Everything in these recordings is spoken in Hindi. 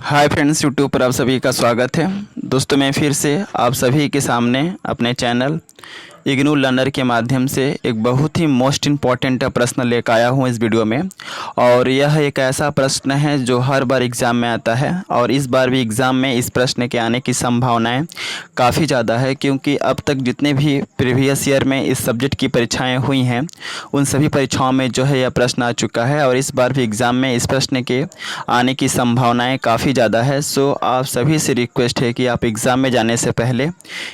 हाय फ्रेंड्स, यूट्यूब पर आप सभी का स्वागत है। दोस्तों, मैं फिर से आप सभी के सामने अपने चैनल इग्नू लर्नर के माध्यम से एक बहुत ही मोस्ट इम्पॉर्टेंट प्रश्न लेकर आया हूँ इस वीडियो में। और यह एक ऐसा प्रश्न है जो हर बार एग्ज़ाम में आता है और इस बार भी एग्ज़ाम में इस प्रश्न के आने की संभावनाएं काफ़ी ज़्यादा है, क्योंकि अब तक जितने भी प्रीवियस ईयर में इस सब्जेक्ट की परीक्षाएँ हुई हैं उन सभी परीक्षाओं में जो है यह प्रश्न आ चुका है और इस बार भी एग्ज़ाम में इस प्रश्न के आने की संभावनाएँ काफ़ी ज़्यादा है। सो आप सभी से रिक्वेस्ट है कि आप एग्ज़ाम में जाने से पहले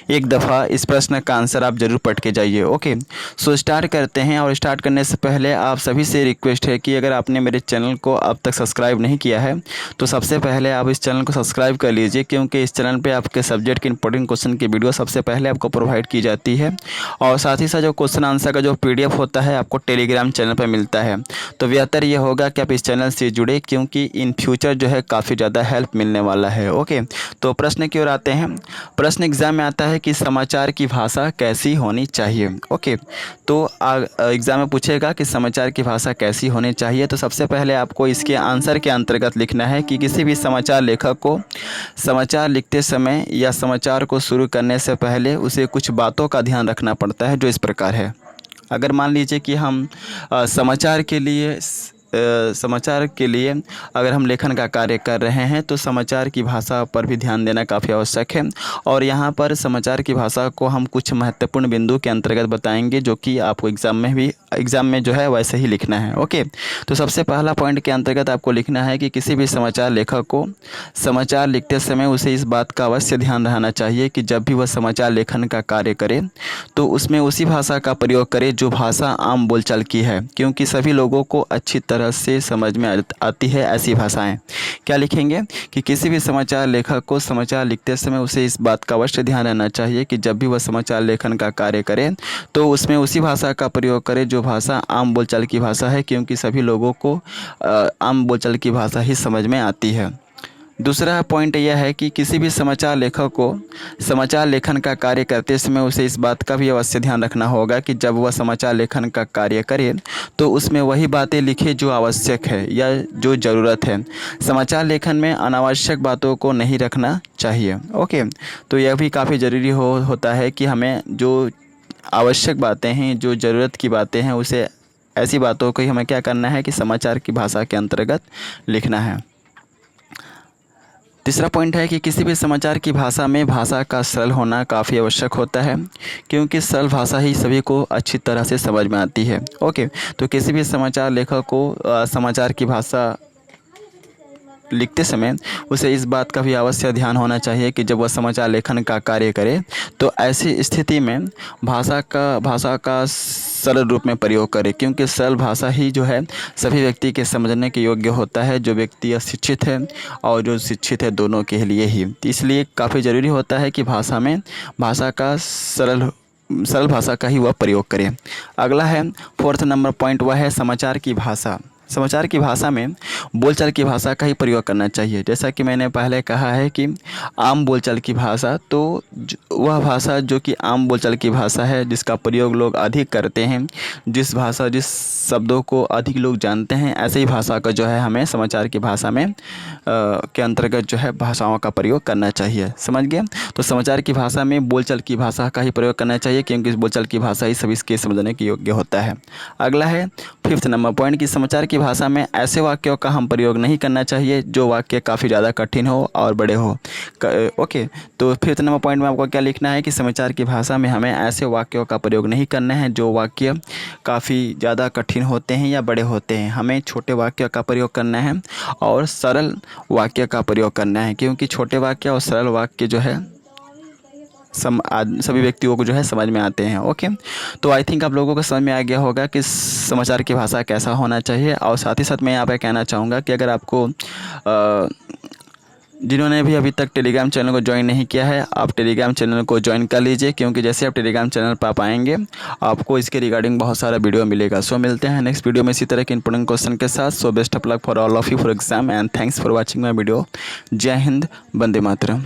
एक दफ़ा इस प्रश्न का आंसर आप ज़रूर पढ़ के जाइए। ओके, सो स्टार्ट करते हैं। और स्टार्ट करने से पहले आप सभी से रिक्वेस्ट है कि अगर आपने मेरे चैनल को अब तक सब्सक्राइब नहीं किया है तो सबसे पहले आप इस चैनल को सब्सक्राइब कर लीजिए, क्योंकि इस चैनल पे आपके सब्जेक्ट के इंपॉर्टेंट क्वेश्चन की वीडियो सबसे पहले आपको प्रोवाइड की जाती है। और साथ ही साथ जो क्वेश्चन आंसर का जो PDF होता है आपको टेलीग्राम चैनल पर मिलता है। तो बेहतर ये होगा कि आप इस चैनल से जुड़े, क्योंकि इन फ्यूचर जो है काफ़ी ज़्यादा हेल्प मिलने वाला है। ओके, तो प्रश्न की ओर आते हैं। प्रश्न एग्जाम में आता है कि समाचार की भाषा कैसी होनी चाहिए। ओके, तो एग्ज़ाम में पूछेगा कि समाचार की भाषा कैसी होनी चाहिए। तो सबसे पहले आपको इसके आंसर के अंतर्गत लिखना है कि किसी भी समाचार लेखक को समाचार लिखते समय या समाचार को शुरू करने से पहले उसे कुछ बातों का ध्यान रखना पड़ता है, जो इस प्रकार है। अगर मान लीजिए कि हम समाचार के लिए अगर हम लेखन का कार्य कर रहे हैं तो समाचार की भाषा पर भी ध्यान देना काफ़ी आवश्यक है। और यहाँ पर समाचार की भाषा को हम कुछ महत्वपूर्ण बिंदु के अंतर्गत बताएंगे, जो कि आपको एग्ज़ाम में जो है वैसे ही लिखना है। ओके, तो सबसे पहला पॉइंट के अंतर्गत आपको लिखना है कि किसी भी समाचार लेखक को समाचार लिखते समय उसे इस बात का अवश्य ध्यान रहना चाहिए कि जब भी वह समाचार लेखन का कार्य करे तो उसमें उसी भाषा का प्रयोग करे जो भाषा आम बोलचाल की है, क्योंकि सभी लोगों को अच्छी तरह से समझ में आती है ऐसी भाषाएं। क्या लिखेंगे कि किसी भी समाचार लेखक को समाचार लिखते समय उसे इस बात का अवश्य ध्यान रहना चाहिए कि जब भी वह समाचार लेखन का कार्य करे तो उसमें उसी भाषा का प्रयोग करे जो भाषा आम बोलचाल की भाषा है, क्योंकि सभी लोगों को आम बोलचाल की भाषा ही समझ में आती है। दूसरा पॉइंट यह है कि किसी भी समाचार लेखक को समाचार लेखन का कार्य करते समय उसे इस बात का भी अवश्य ध्यान रखना होगा कि जब वह समाचार लेखन का कार्य करे तो उसमें वही बातें लिखे जो आवश्यक है या जो ज़रूरत है। समाचार लेखन में अनावश्यक बातों को नहीं रखना चाहिए। ओके, तो यह भी काफ़ी ज़रूरी होता है कि हमें जो आवश्यक बातें हैं, जो ज़रूरत की बातें हैं, उसे ऐसी बातों को ही हमें क्या करना है कि समाचार की भाषा के अंतर्गत लिखना है। तीसरा पॉइंट है कि किसी भी समाचार की भाषा में भाषा का सरल होना काफ़ी आवश्यक होता है, क्योंकि सरल भाषा ही सभी को अच्छी तरह से समझ में आती है। ओके, तो किसी भी समाचार लेखक को समाचार की भाषा लिखते समय उसे इस बात का भी अवश्य ध्यान होना चाहिए कि जब वह समाचार लेखन का कार्य करे तो ऐसी स्थिति में भाषा का सरल रूप में प्रयोग करे, क्योंकि सरल भाषा ही जो है सभी व्यक्ति के समझने के योग्य होता है, जो व्यक्ति अशिक्षित है और जो शिक्षित है, दोनों के लिए ही। इसलिए काफ़ी ज़रूरी होता है कि भाषा का सरल भाषा का ही वह प्रयोग करें। अगला है 4th नंबर पॉइंट, वह है समाचार की भाषा। समाचार की भाषा में बोलचाल की भाषा का ही प्रयोग करना चाहिए। जैसा कि मैंने पहले कहा है कि आम बोलचाल की भाषा, तो वह भाषा जो कि आम बोलचाल की भाषा है, जिसका प्रयोग लोग अधिक करते हैं, जिस शब्दों को अधिक लोग जानते हैं, ऐसे ही भाषा का जो है हमें समाचार की भाषा में के अंतर्गत जो है भाषाओं का प्रयोग करना चाहिए। समझ गए? तो समाचार की भाषा में बोलचाल की भाषा का ही प्रयोग करना चाहिए, क्योंकि इस बोलचाल की भाषा ही सभी के समझने के योग्य होता है। अगला है 5th नंबर पॉइंट कि समाचार की भाषा में ऐसे वाक्यों का हम प्रयोग नहीं करना चाहिए जो वाक्य काफ़ी ज़्यादा कठिन हो और बड़े हो। ओके, तो 5th नंबर पॉइंट में आपको क्या लिखना है कि समाचार की भाषा में हमें ऐसे वाक्यों का प्रयोग नहीं करना है जो वाक्य काफ़ी ज़्यादा कठिन होते हैं या बड़े होते हैं। हमें छोटे वाक्य का प्रयोग करना है और सरल वाक्य का प्रयोग करना है, क्योंकि छोटे वाक्य और सरल वाक्य जो है सभी व्यक्तियों को जो है समझ में आते हैं। ओके, तो आई थिंक आप लोगों को समझ में आ गया होगा कि समाचार की भाषा कैसा होना चाहिए। और साथ ही साथ मैं यहाँ पे कहना चाहूँगा कि अगर आपको जिन्होंने भी अभी तक टेलीग्राम चैनल को ज्वाइन नहीं किया है, आप टेलीग्राम चैनल को ज्वाइन कर लीजिए, क्योंकि जैसे आप टेलीग्राम चैनल पर आप आएंगे आपको इसके रिगार्डिंग बहुत सारा वीडियो मिलेगा। सो मिलते हैं नेक्स्ट वीडियो में इसी तरह के इंपॉर्टेंट क्वेश्चन के साथ। So best of luck for all of you for exam and thanks for watching my video. जय हिंद, वंदे मातरम।